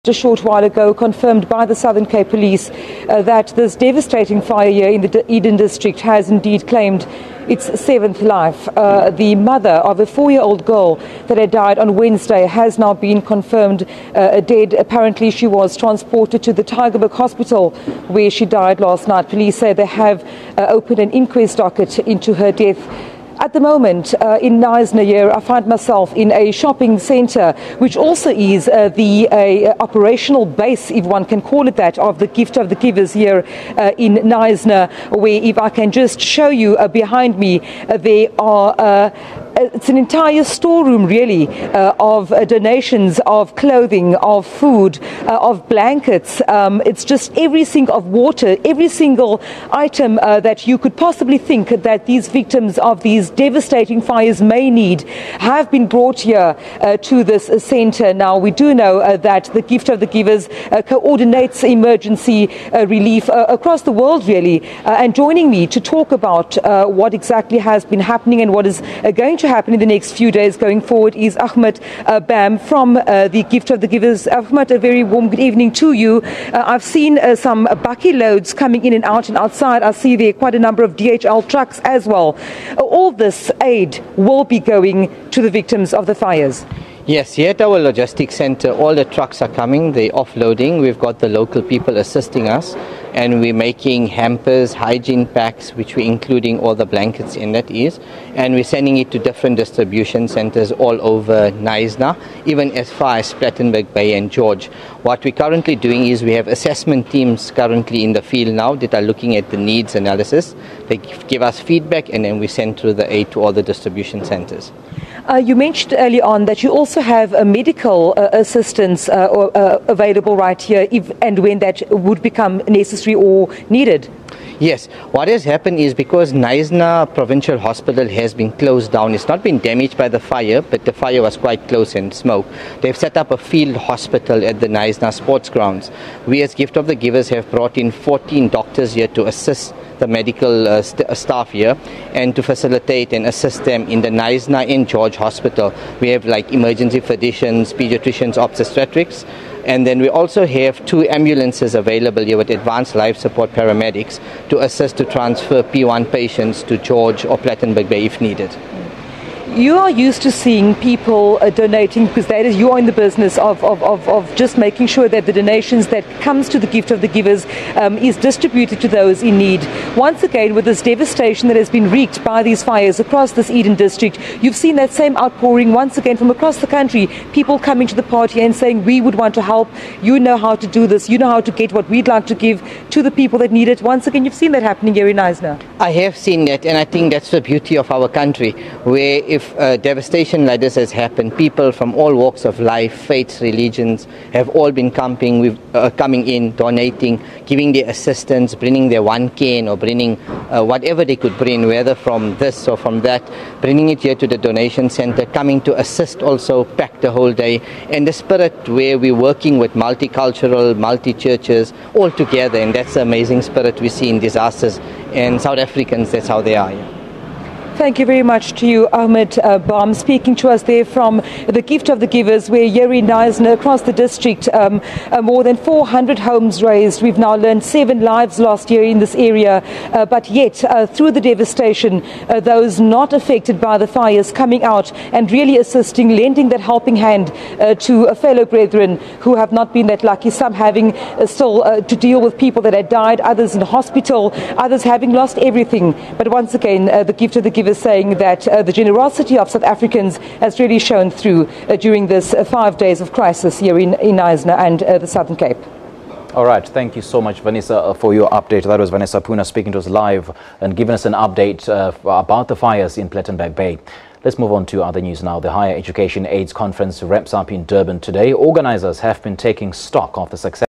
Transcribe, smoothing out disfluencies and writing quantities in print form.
A short while ago confirmed by the Southern Cape Police that this devastating fire here in the Eden district has indeed claimed its seventh life. The mother of a 4-year-old girl that had died on Wednesday has now been confirmed dead. Apparently she was transported to the Tygerberg Hospital where she died last night. Police say they have opened an inquest docket into her death. At the moment, in Knysna here, I find myself in a shopping centre, which also is the operational base, if one can call it that, of the Gift of the Givers here in Knysna, where, if I can just show you behind me, there are it's an entire storeroom, really, of donations of clothing, of food, of blankets. It's just every single of water, every single item that you could possibly think that these victims of these devastating fires may need have been brought here to this centre. Now, we do know that the Gift of the Givers coordinates emergency relief across the world, really. And joining me to talk about what exactly has been happening and what is going to happen in the next few days going forward is Baume from the Gift of the Givers. Ahmed, a very warm good evening to you. I've seen some bucky loads coming in and out and outside. I see there quite a number of DHL trucks as well. All this aid will be going to the victims of the fires. Yes, here at our logistics centre, all the trucks are coming, they're offloading. We've got the local people assisting us, and we're making hampers, hygiene packs, which we're including all the blankets in that is, and we're sending it to different distribution centres all over Knysna, even as far as Plettenberg Bay and George. What we're currently doing is we have assessment teams currently in the field now that are looking at the needs analysis. They give us feedback, and then we send through the aid to all the distribution centres. You mentioned early on that you also have a medical assistance available right here if and when that would become necessary or needed. Yes, what has happened is because Knysna Provincial Hospital has been closed down, it's not been damaged by the fire, but the fire was quite close and smoke. They've set up a field hospital at the Knysna Sports Grounds. We as Gift of the Givers have brought in 14 doctors here to assist the medical staff here and to facilitate and assist them in the Knysna and George Hospital. We have like emergency physicians, pediatricians, obstetrics. And then we also have 2 ambulances available here with advanced life support paramedics to assist to transfer P1 patients to George or Plettenberg Bay if needed. You are used to seeing people donating, because that is, you are in the business of just making sure that the donations that comes to the Gift of the Givers is distributed to those in need. Once again, with this devastation that has been wreaked by these fires across this Eden district, you've seen that same outpouring once again from across the country, people coming to the party and saying, we would want to help, you know how to do this, you know how to get what we'd like to give to the people that need it. Once again, you've seen that happening here in Knysna. I have seen that, and I think that's the beauty of our country, where if devastation like this has happened, people from all walks of life, faiths, religions have all been coming in, donating, giving their assistance, bringing their 1 can or bringing whatever they could bring, whether from this or from that, bringing it here to the donation centre, coming to assist also, pack the whole day. And the spirit where we're working with multicultural, multi-churches all together, and that's the amazing spirit we see in disasters. And South Africans, that's how they are. Yeah. Thank you very much to you, Baume, speaking to us there from the Gift of the Givers, where here in Knysna, across the district, more than 400 homes raised. We've now learned 7 lives lost year in this area, but yet through the devastation, those not affected by the fires coming out and really assisting, lending that helping hand to fellow brethren who have not been that lucky, some having still to deal with people that had died, others in hospital, others having lost everything. But once again, the Gift of the Givers saying that the generosity of South Africans has really shown through during this 5 days of crisis here in Knysna and the Southern Cape. All right, thank you so much, Vanessa, for your update. That was Vanessa Poonah speaking to us live and giving us an update about the fires in Plettenberg Bay. Let's move on to other news now. The Higher Education AIDS Conference wraps up in Durban today. Organisers have been taking stock of the success